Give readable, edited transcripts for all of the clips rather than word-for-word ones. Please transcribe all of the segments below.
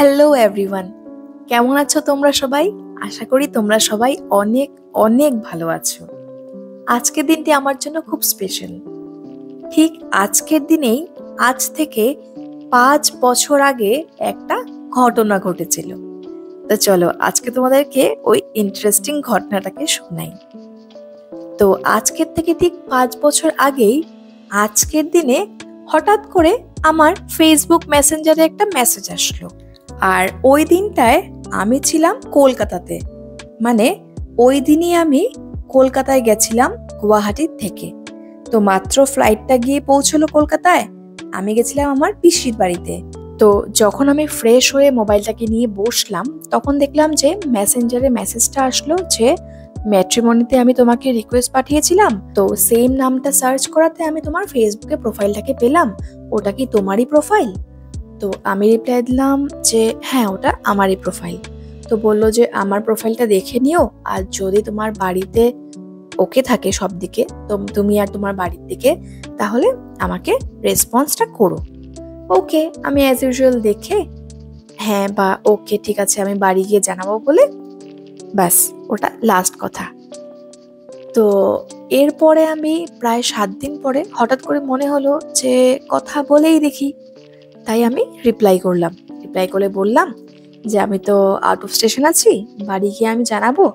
Hello everyone, কেমন আছো তোমরা সবাই? আশা করি তোমরা সবাই অনেক অনেক ভালো আছো। আজকের দিনটি আমার জন্য খুব স্পেশাল। ঠিক আজকের দিনেই আজ থেকে 5 বছর আগে একটা ঘটনা ঘটেছিল। তো চলো আজকে তোমাদেরকে ওই ইন্টারেস্টিং ঘটনাটাকে শোনাই। তো আজকের থেকে ঠিক 5 বছর আগেই আজকের দিনে হঠাৎ করে আমার ফেসবুক মেসেঞ্জারে একটা মেসেজ আসলো। আর ওই দিনটায় আমি ছিলাম কলকাতাতে, মানে ওই দিনই আমি কলকাতায় গেছিলাম গুয়াহাটির থেকে। তো মাত্র ফ্লাইটটা গিয়ে পৌঁছলো কলকাতায়, আমি গেছিলাম আমার পিসির বাড়িতে। তো যখন আমি ফ্রেশ হয়ে মোবাইলটাকে নিয়ে বসলাম তখন দেখলাম যে মেসেঞ্জারে মেসেজটা আসলো যে ম্যাট্রিমনিতে আমি তোমাকে রিকোয়েস্ট পাঠিয়েছিলাম, তো সেম নামটা সার্চ করাতে আমি তোমার ফেসবুকে প্রোফাইলটাকে পেলাম, ওটা কি তোমারই প্রোফাইল? তো আমি রিপ্লাই দিলাম যে হ্যাঁ ওটা আমারই প্রোফাইল। তো বললো যে আমার প্রোফাইলটা দেখে নিও, আর যদি তোমার বাড়িতে ওকে থাকে সব দিকে, তো তুমি আর তোমার বাড়ির দিকে, তাহলে আমাকে রেসপন্সটা করো। ওকে, আমি অ্যাজ ইউজুয়াল দেখে হ্যাঁ বা ওকে ঠিক আছে আমি বাড়ি গিয়ে জানাবো বলে ব্যাস, ওটা লাস্ট কথা। তো এরপরে আমি প্রায় 7 দিন পরে হঠাৎ করে মনে হলো যে কথা বলেই দেখি, তাই আমি রিপ্লাই করলাম। রিপ্লাই করে বললাম যে আমি তো আউট অফ স্টেশন আছি, বাড়ি গিয়ে আমি জানাবো,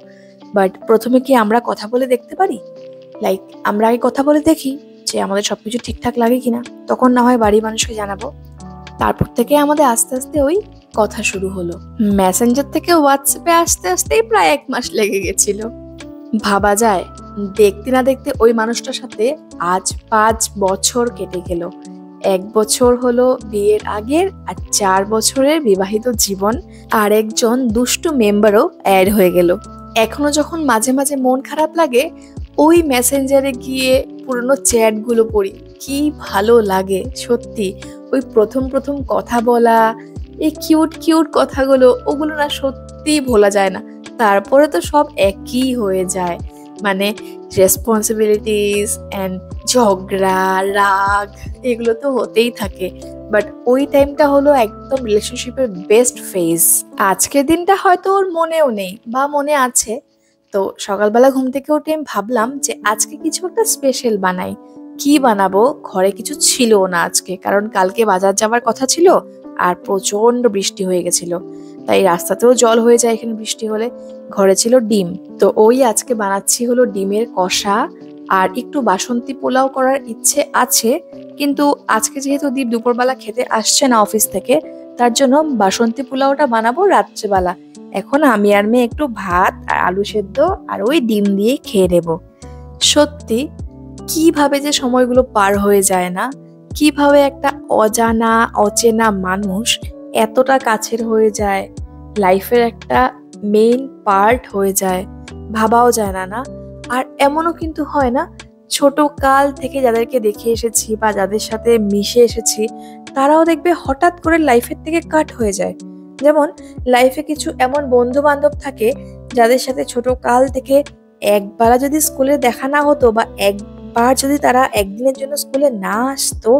বাট প্রথমে কি আমরা কথা বলে দেখতে পারি? লাইক আমরা আগে কথা বলে দেখি যে আমাদের সবকিছু ঠিকঠাক লাগে কিনা, তখন না হয় বাড়ির মানুষকে জানাবো। তারপর থেকে আমাদের আস্তে আস্তে ওই কথা শুরু হলো। মেসেঞ্জার থেকে হোয়াটসঅ্যাপে আসতে আসতেই প্রায় 1 মাস লেগে গেছিল। ভাবা যায়, দেখতে না দেখতে ওই মানুষটার সাথে আজ 5 বছর কেটে গেল। 1 বছর হলো বিয়ের আগের, আর 4 বছরের বিবাহিত জীবন, আর একজন দুষ্টু মেম্বারও অ্যাড হয়ে গেল। এখনো যখন মাঝে মাঝে মন খারাপ লাগে ওই মেসেঞ্জারে গিয়ে পুরনো চ্যাটগুলো পড়ি, কি ভালো লাগে সত্যি। ওই প্রথম প্রথম কথা বলা, এই কিউট কিউট কথাগুলো, ওগুলো না সত্যি ভোলা যায় না। তারপরে তো সব একই হয়ে যায়, মানে রেসপন্সিবিলিটিস অ্যান্ড ঝগড়া রাগ এগুলো তো হতেই থাকে। বাট ওই টাইমটা হলো একদম রিলেশনশিপের বেস্ট ফেজ। আজকের দিনটা হয়তো ওর মনেও নেই বা মনে আছে। তো সকালবেলা ঘুম থেকে উঠে আমি ভাবলাম যে আজকে কিছু একটা স্পেশাল বানাই। কি বানাবো, ঘরে কিছু ছিল না আজকে, কারণ কালকে বাজার যাওয়ার কথা ছিল আর প্রচন্ড বৃষ্টি হয়ে গেছিল, তাই রাস্তাতেও জল হয়ে যায় এখানে বৃষ্টি হলে। ঘরে ছিল ডিম, তো ওই আজকে বানাচ্ছি হলো ডিমের কষা, আর একটু বাসন্তী পোলাও করার ইচ্ছে আছে, কিন্তু আজকে যেহেতু দীপ দুপুরবেলা খেতে আসছে না অফিস থেকে, তার জন্য বাসন্তী পোলাওটা বানাবো রাত্রেবেলা। এখন আমি আর মেয়ে একটু ভাত আর আলু সেদ্ধ আর ওই ডিম দিয়ে খেয়ে নেব। সত্যি কিভাবে যে সময়গুলো পার হয়ে যায় না, কিভাবে একটা অজানা অচেনা মানুষ এতটা কাছের হয়ে যায়, লাইফের একটা মেইন পার্ট হয়ে যায়, ভাবাও যায় না না। আর এমনও কিন্তু হয় না, ছোট কাল থেকে যাদেরকে দেখে এসেছি বা যাদের সাথে মিশে এসেছি, তারাও দেখবে হঠাৎ করে লাইফের থেকে কাট হয়ে যায়। যেমন লাইফে কিছু এমন বন্ধু বান্ধব থাকে যাদের সাথে ছোট কাল থেকে একবার যদি স্কুলে দেখা না হতো, বা একবার যদি তারা একদিনের জন্য স্কুলে না আসতো,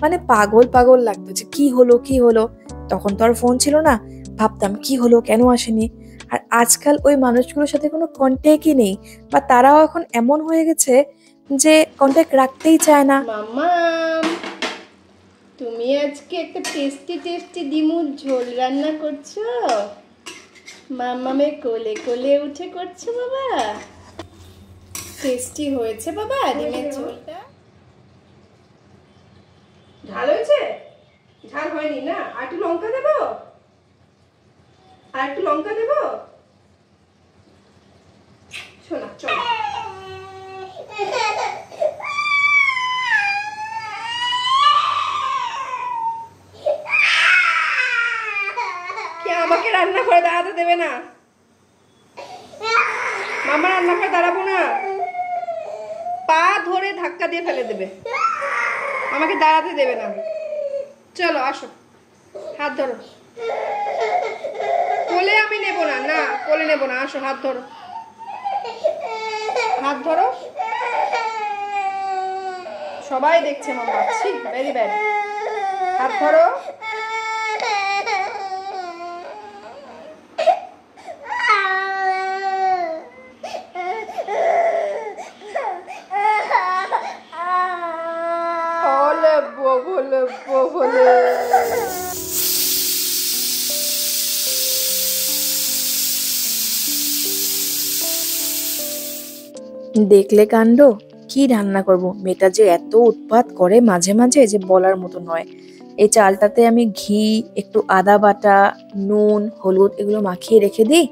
মানে পাগল পাগল লাগতো যে কি হলো কি হলো। তখন তো আর ফোন ছিল না, ভাবতাম কি হলো কেন আসেনি। আর আজকাল ওই মানুষগুলোর সাথে কোনো কন্ট্যাক্টই নেই, বা তারাও এখন এমন হয়ে গেছে যে কন্ট্যাক্ট রাখতেই চায় না। মাম্মা, তুমি আজকে একটা টেস্টি টেস্টি ডিমের ঝোল রান্না করছো? মাম্মামের কোলে কোলে উঠে করছো বাবা? টেস্টি হয়েছে বাবা ডিমের ঝোলটা? ঝাল হয়েছে? ঝাল হয়নি না? আর একটু লঙ্কা দেবো? আর একটু লঙ্কা দেবো? শোনা চল। আমাকে রান্না করে দাঁড়াতে দেবে না? মামা রান্না করে দাঁড়াবো না, পা ধরে ধাক্কা দিয়ে ফেলে দেবে, আমাকে দাঁড়াতে দেবে না। চলো আসো, হাত ধরো। কোলে আমি নেব না, না কোলে নেব না, আসো হাত ধরো, হাত ধরো। সবাই দেখছে মামা, ভেরি ব্যাড। হাত ধরো। দেখলে কাণ্ড, কি রান্না করব। মেয়েটা যে এত উৎপাত করে মাঝে মাঝে যে বলার মতো নয়। এই চালটাতে আমি ঘি, একটু আদা বাটা, নুন, হলুদ এগুলো মাখিয়ে রেখে দিই।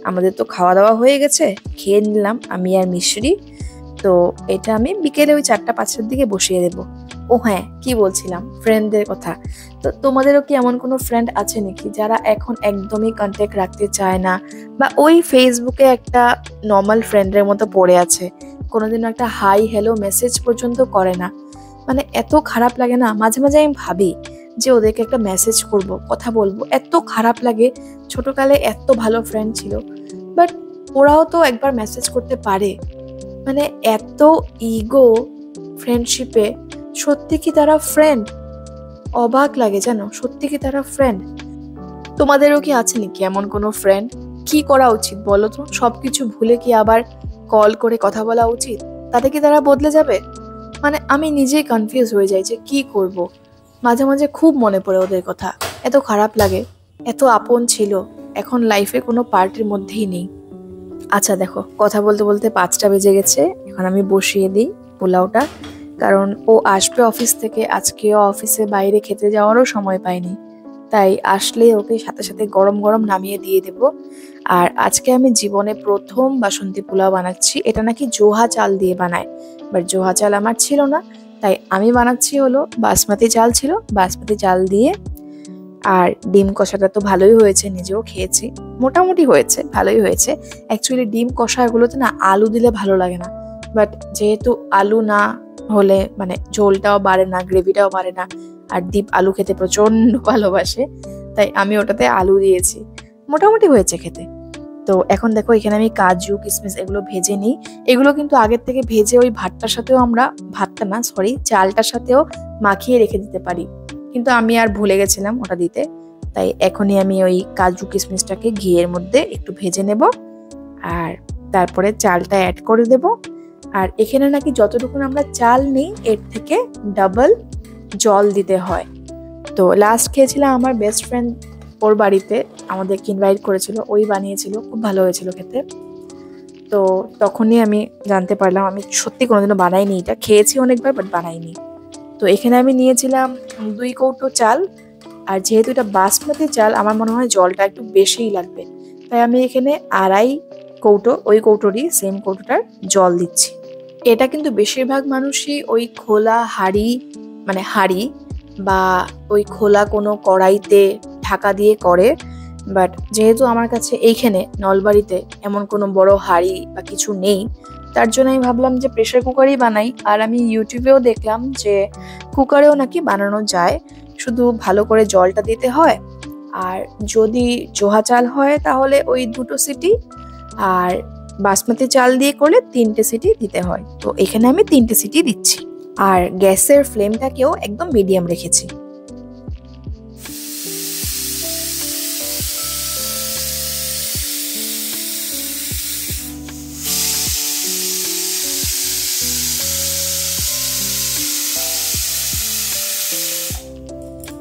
আমাদের তো খাওয়া দাওয়া হয়ে গেছে, খেয়ে নিলাম আমি আর মিশ্রি। তো এটা আমি বিকেলে ওই 4টা-5টার দিকে বসিয়ে দেবো। ও হ্যাঁ, কি বলছিলাম, ফ্রেন্ডদের কথা। তো তোমাদেরও কি এমন কোনো ফ্রেন্ড আছে নাকি যারা এখন একদমই কন্ট্যাক্ট রাখতে চায় না, বা ওই ফেসবুকে একটা নর্মাল ফ্রেন্ডের মতো পড়ে আছে, কোনোদিনও একটা হাই হ্যালো মেসেজ পর্যন্ত করে না? মানে এত খারাপ লাগে না, মাঝে মাঝে আমি ভাবি যে ওদেরকে একটা মেসেজ করব, কথা বলবো, এত খারাপ লাগে। ছোটকালে এত ভালো ফ্রেন্ড ছিল, বাট ওরাও তো একবার মেসেজ করতে পারে। মানে এত ইগো ফ্রেন্ডশিপে। সত্যি কি তারা ফ্রেন্ড? অবাক লাগে জানো, সত্যি কি তারা ফ্রেন্ড? তোমাদেরও কি আছে নাকি এমন কোনো ফ্রেন্ড? কি করা উচিত বলো তো? সবকিছু ভুলে কি আবার কল করে কথা বলা উচিত? তাতে কি তারা বদলে যাবে? মানে আমি নিজেই কনফিউজ হয়ে যাই যে কি করব। মাঝে মাঝে খুব মনে পড়ে ওদের কথা, এত খারাপ লাগে। এত আপন ছিল, এখন লাইফে কোনো পার্টির মধ্যেই নেই। আচ্ছা দেখো, কথা বলতে বলতে 5টা বেজে গেছে, এখন আমি বসিয়ে দিই পোলাওটা। কারণ ও আসবে অফিস থেকে, আজকেও অফিসে বাইরে খেতে যাওয়ারও সময় পাইনি, তাই আসলে ওকে সাথে সাথে গরম গরম নামিয়ে দিয়ে দেব। আর আজকে আমি জীবনে প্রথম বাসন্তী পোলাও বানাচ্ছি। এটা নাকি জোহা চাল দিয়ে বানায়, বাট জোহা চাল আমার ছিল না, তাই আমি বানাচ্ছি হলো বাসমতি চাল ছিল, বাসমতি চাল দিয়ে। আর ডিম কষাটা তো ভালোই হয়েছে, নিজেও খেয়েছি, মোটামুটি হয়েছে, ভালোই হয়েছে। অ্যাকচুয়ালি ডিম কষাগুলোতে না আলু দিলে ভালো লাগে না, বাট যেহেতু আলু না হলে মানে ঝোলটাও বাড়ে না, গ্রেভিটাও বাড়ে না, আর দীপ আলু খেতে প্রচন্ড ভালোবাসে, তাই আমি ওটাতে আলু দিয়েছি, মোটামুটি হয়েছে খেতে। তো এখন দেখো, এখানে আমি কাজু কিশমিশ এগুলো ভেজে নিই। এগুলো কিন্তু আগের থেকে ভেজে ওই ভাতটার সাথেও আমরা, ভাতটা না সরি, চালটার সাথেও মাখিয়ে রেখে দিতে পারি, কিন্তু আমি আর ভুলে গেছিলাম ওটা দিতে। তাই এখনই আমি ওই কাজু কিশমিশটাকে ঘিয়ের মধ্যে একটু ভেজে নেব, আর তারপরে চালটা অ্যাড করে দেব। আর এখানে নাকি যতটুকু আমরা চাল নিই এর থেকে ডাবল জল দিতে হয়। তো লাস্ট খেয়েছিলাম আমার বেস্ট ফ্রেন্ড, ওর বাড়িতে আমাদেরকে ইনভাইট করেছিল, ওই বানিয়েছিল, খুব ভালো হয়েছিল খেতে। তো তখনই আমি জানতে পারলাম, আমি সত্যি কোনোদিনও বানাইনি, এটা খেয়েছি অনেকবার বাট বানাইনি। তো এখানে আমি নিয়েছিলাম 2 কৌটো চাল, আর যেহেতু এটা বাসমতি চাল আমার মনে হয় জলটা একটু বেশিই লাগবে, তাই আমি এখানে 2.5 কৌটো, ওই কৌটোরই সেম কৌটোটার জল দিচ্ছি। এটা কিন্তু বেশিরভাগ মানুষই ওই খোলা হাঁড়ি, মানে হাঁড়ি বা ওই খোলা কোনো কড়াইতে ঢাকা দিয়ে করে, বাট যেহেতু আমার কাছে এইখানে নলবাড়িতে এমন কোনো বড় হাঁড়ি বা কিছু নেই, তার জন্য আমি ভাবলাম যে প্রেসার কুকারেই বানাই। আর আমি ইউটিউবেও দেখলাম যে কুকারেও নাকি বানানো যায়, শুধু ভালো করে জলটা দিতে হয়। আর যদি জোহা চাল হয় তাহলে ওই 2টো সিটি, আর বাসমতি চাল দিয়ে করলে 3টে সিটি দিতে হয়। তো এখানে আমি 3টে সিটি দিচ্ছি, আর গ্যাসের ফ্লেমটাকেও একদম মিডিয়াম রেখেছি।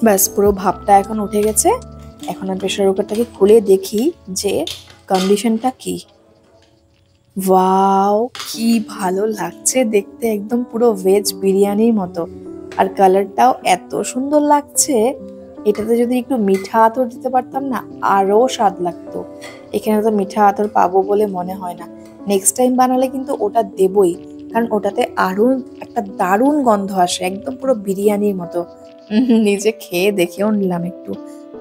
ব্যাস, পুরো ভাপটা এখন উঠে গেছে। এখন আমি প্রেসার কুকারটাকে খুলে দেখি যে কন্ডিশনটা কি। ওয়াও, কি ভালো লাগছে দেখতে, একদম পুরো ভেজ বিরিয়ানির মতো। আর কালারটাও এত সুন্দর লাগছে। এটাতে যদি একটু মিঠা আতর দিতে পারতাম না, আরো স্বাদ লাগতো। এখানে তো মিঠা আতর পাবো বলে মনে হয় না। নেক্সট টাইম বানালে কিন্তু ওটা দেবই, কারণ ওটাতে আরো একটা দারুণ গন্ধ আসে, একদম পুরো বিরিয়ানির মতো। নিজে খেয়ে দেখেও নিলাম একটু।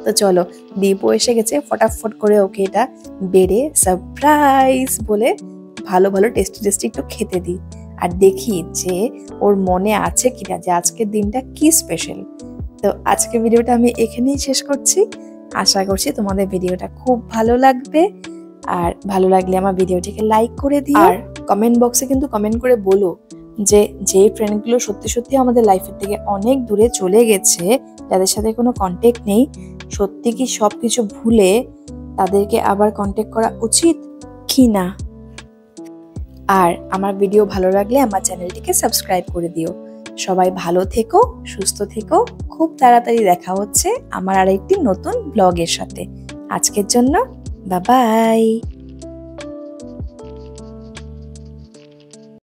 তো চলো, দীপও এসে গেছে, ফটাফট করে ওকে এটা বেড়ে সারপ্রাইজ বলে ভালো ভালো টেস্টি টেস্টি একটু খেতে দিই, আর দেখি যে ওর মনে আছে কিনা যে আজকের দিনটা কি স্পেশাল। তো আজকের ভিডিওটা আমি এখানেই শেষ করছি। আশা করছি তোমাদের ভিডিওটা খুব ভালো লাগবে, আর ভালো লাগলে আমার ভিডিওটিকে লাইক করে দিও। আর কমেন্ট বক্সে কিন্তু কমেন্ট করে বলো যে যে ফ্রেন্ডগুলো সত্যি সত্যি আমাদের লাইফের থেকে অনেক দূরে চলে গেছে, যাদের সাথে কোনো কন্টেক্ট নেই, সত্যি কি সবকিছু ভুলে তাদেরকে আবার কন্টেক্ট করা উচিত কি না। আর আমার ভিডিও ভালো লাগলে আমার চ্যানেলটিকে সাবস্ক্রাইব করে দিও। সবাই ভালো থেকো, সুস্থ থেকো। খুব তাড়াতাড়ি দেখা হচ্ছে আমার আরেকটি নতুন ব্লগের সাথে। আজকের জন্য বাই বাই।